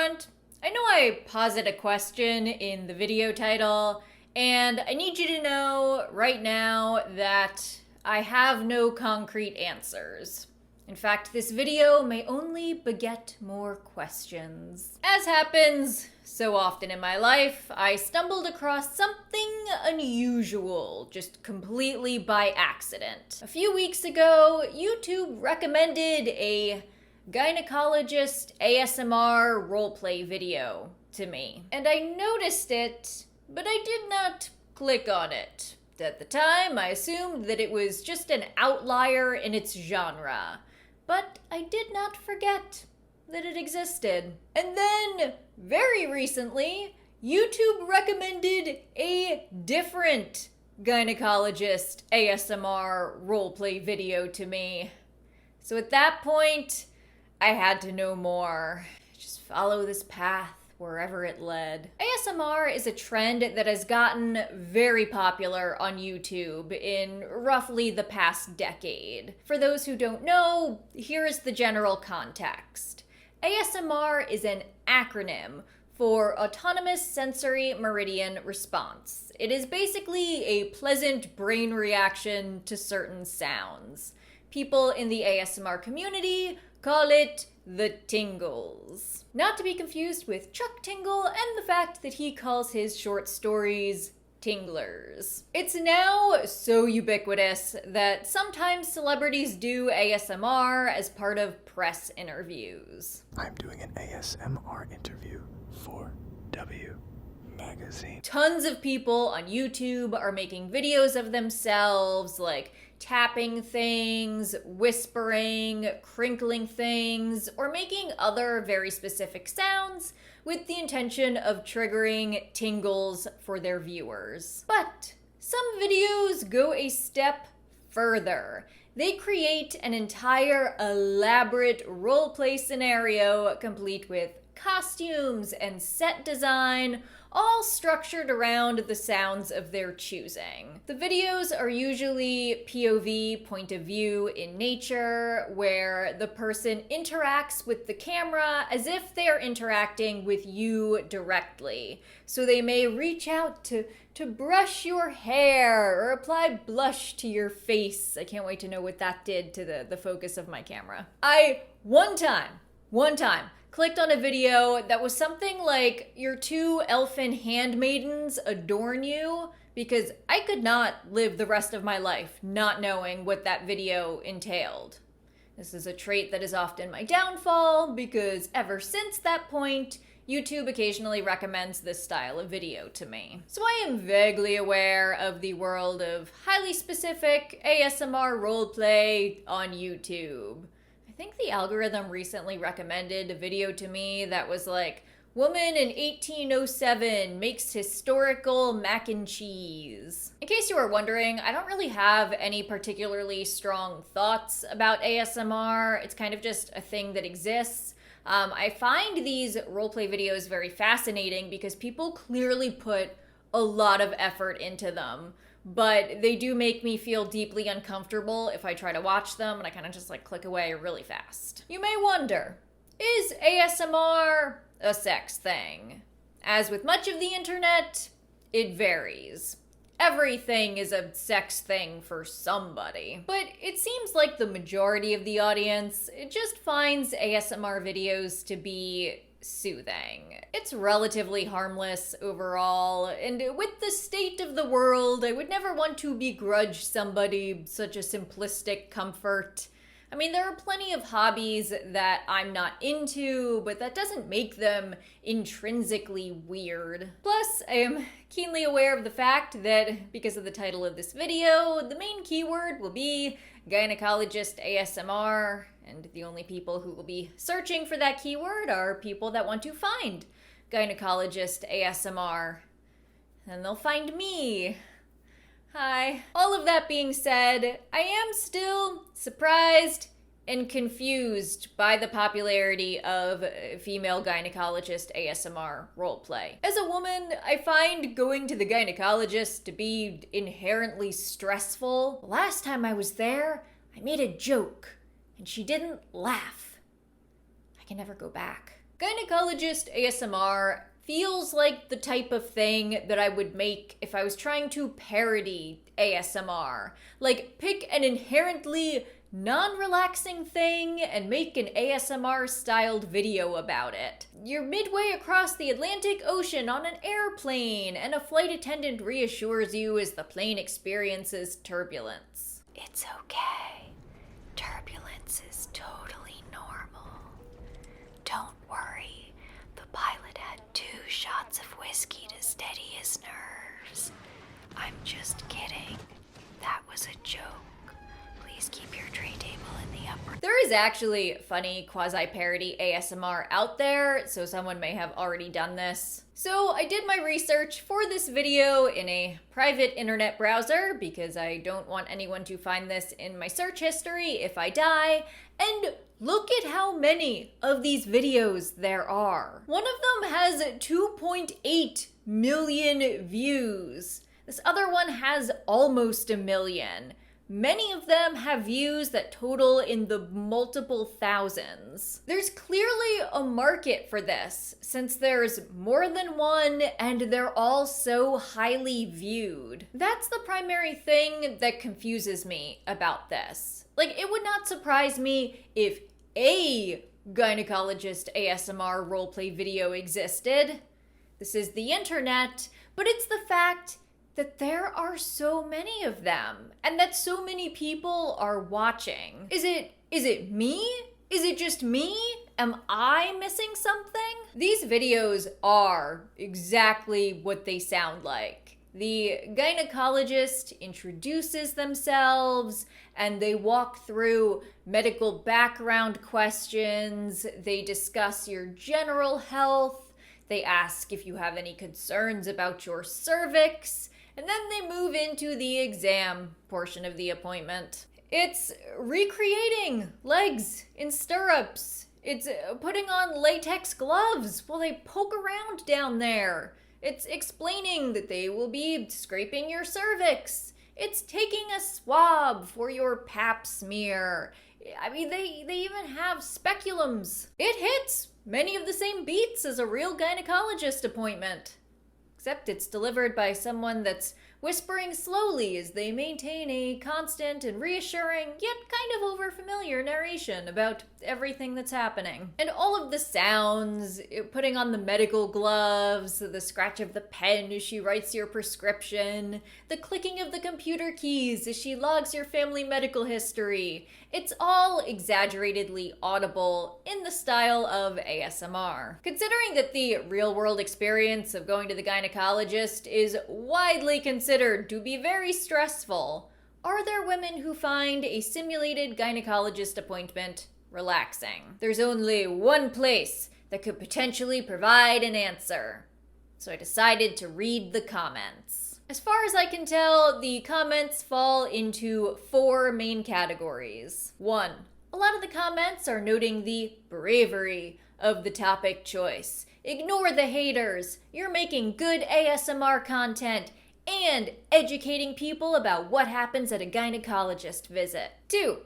front, I know I posit a question in the video title, and I need you to know right now that I have no concrete answers. In fact, this video may only beget more questions. As happens so often in my life, I stumbled across something unusual, just completely by accident. A few weeks ago, YouTube recommended a gynecologist ASMR roleplay video to me. And I noticed it, but I did not click on it. At the time, I assumed that it was just an outlier in its genre. But I did not forget that it existed. And then, very recently, YouTube recommended a different gynecologist ASMR roleplay video to me. So at that point, I had to know more. Just follow this path wherever it led. ASMR is a trend that has gotten very popular on YouTube in roughly the past decade. For those who don't know, here is the general context. ASMR is an acronym for Autonomous Sensory Meridian Response. It is basically a pleasant brain reaction to certain sounds. People in the ASMR community call it the tingles. Not to be confused with Chuck Tingle and the fact that he calls his short stories tinglers. It's now so ubiquitous that sometimes celebrities do ASMR as part of press interviews. I'm doing an ASMR interview for W Magazine. Tons of people on YouTube are making videos of themselves, like tapping things, whispering, crinkling things, or making other very specific sounds with the intention of triggering tingles for their viewers. But some videos go a step further. They create an entire elaborate roleplay scenario complete with costumes and set design, all structured around the sounds of their choosing. The videos are usually POV, point of view in nature, where the person interacts with the camera as if they are interacting with you directly. So they may reach out to brush your hair or apply blush to your face. I can't wait to know what that did to the focus of my camera. I, one time, clicked on a video that was something like, your two elfin handmaidens adorn you, because I could not live the rest of my life not knowing what that video entailed. This is a trait that is often my downfall, because ever since that point, YouTube occasionally recommends this style of video to me. So I am vaguely aware of the world of highly specific ASMR roleplay on YouTube. I think the algorithm recently recommended a video to me that was like, woman in 1807 makes historical mac and cheese. In case you are wondering, I don't really have any particularly strong thoughts about ASMR. It's kind of just a thing that exists. I find these roleplay videos very fascinating because people clearly put a lot of effort into them. But they do make me feel deeply uncomfortable if I try to watch them, and I kind of just click away really fast. You may wonder, is ASMR a sex thing? As with much of the internet, it varies. Everything is a sex thing for somebody. But it seems like the majority of the audience, it just finds ASMR videos to be soothing. It's relatively harmless overall, and with the state of the world, I would never want to begrudge somebody such a simplistic comfort. I mean, there are plenty of hobbies that I'm not into, but that doesn't make them intrinsically weird. Plus, I am keenly aware of the fact that, because of the title of this video, the main keyword will be gynecologist ASMR, and the only people who will be searching for that keyword are people that want to find gynecologist ASMR. And they'll find me. Hi. All of that being said, I am still surprised and confused by the popularity of female gynecologist ASMR roleplay. As a woman, I find going to the gynecologist to be inherently stressful. The last time I was there, I made a joke, and she didn't laugh. I can never go back. Gynecologist ASMR feels like the type of thing that I would make if I was trying to parody ASMR. Like, pick an inherently non-relaxing thing and make an ASMR-styled video about it. You're midway across the Atlantic Ocean on an airplane, and a flight attendant reassures you as the plane experiences turbulence. It's okay. Turbulence is totally normal. Don't worry. The pilot had 2 shots of whiskey to steady his nerves. I'm just kidding. That was a joke. Please keep your tray table in the upper. There is actually funny quasi-parody ASMR out there, so someone may have already done this. So I did my research for this video in a private internet browser because I don't want anyone to find this in my search history if I die, and look at how many of these videos there are. One of them has 2.8 million views. This other one has almost 1 million. Many of them have views that total in the multiple thousands. There's clearly a market for this, since there's more than one and they're all so highly viewed. That's the primary thing that confuses me about this. Like, it would not surprise me if a gynecologist ASMR roleplay video existed. This is the internet, but it's the fact that there are so many of them and that so many people are watching. Is it me? Is it just me? Am I missing something? These videos are exactly what they sound like. The gynecologist introduces themselves and they walk through medical background questions. They discuss your general health. They ask if you have any concerns about your cervix. And then they move into the exam portion of the appointment. It's recreating legs in stirrups. It's putting on latex gloves while they poke around down there. It's explaining that they will be scraping your cervix. It's taking a swab for your pap smear. I mean, they even have speculums. It hits many of the same beats as a real gynecologist appointment. Except it's delivered by someone that's whispering slowly as they maintain a constant and reassuring, yet kind of overfamiliar narration about everything that's happening. And all of the sounds, putting on the medical gloves, the scratch of the pen as she writes your prescription, the clicking of the computer keys as she logs your family medical history, it's all exaggeratedly audible in the style of ASMR. Considering that the real-world experience of going to the gynecologist is widely considered to be very stressful, are there women who find a simulated gynecologist appointment relaxing? There's only one place that could potentially provide an answer, so I decided to read the comments. As far as I can tell, the comments fall into 4 main categories. 1. A lot of the comments are noting the bravery of the topic choice. Ignore the haters. You're making good ASMR content and educating people about what happens at a gynecologist visit. 2.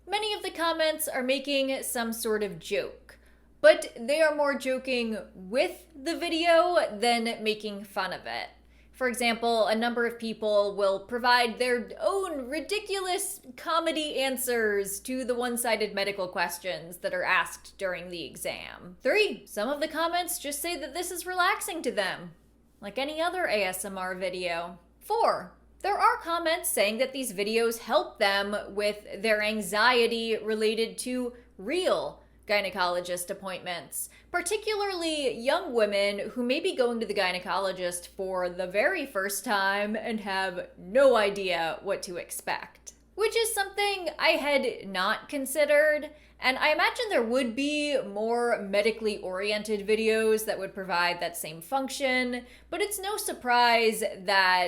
Many of the comments are making some sort of joke, but they are more joking with the video than making fun of it. For example, a number of people will provide their own ridiculous comedy answers to the one-sided medical questions that are asked during the exam. 3. Some of the comments just say that this is relaxing to them, like any other ASMR video. 4. There are comments saying that these videos help them with their anxiety related to real gynecologist appointments, particularly young women who may be going to the gynecologist for the very first time and have no idea what to expect. Which is something I had not considered, and I imagine there would be more medically oriented videos that would provide that same function, but it's no surprise that,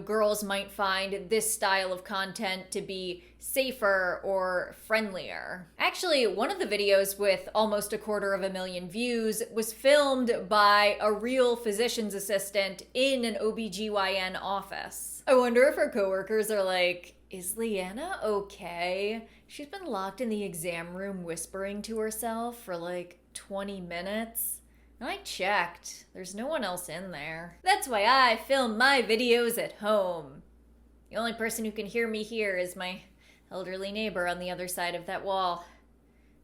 girls might find this style of content to be safer or friendlier. Actually, one of the videos with almost 250,000 views was filmed by a real physician's assistant in an OBGYN office. I wonder if her coworkers are like, is Leanna okay? She's been locked in the exam room whispering to herself for like 20 minutes. And I checked. There's no one else in there. That's why I film my videos at home. The only person who can hear me here is my elderly neighbor on the other side of that wall.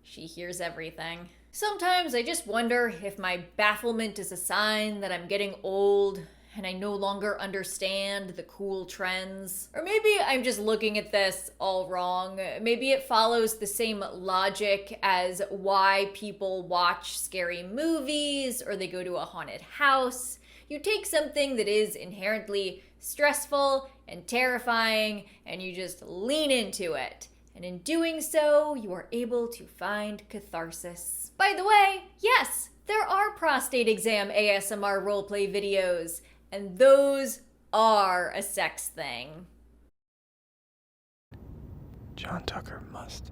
She hears everything. Sometimes I just wonder if my bafflement is a sign that I'm getting old and I no longer understand the cool trends. Or maybe I'm just looking at this all wrong. Maybe it follows the same logic as why people watch scary movies or they go to a haunted house. You take something that is inherently stressful and terrifying and you just lean into it. And in doing so, you are able to find catharsis. By the way, yes, there are prostate exam ASMR roleplay videos, and those are a sex thing. John Tucker must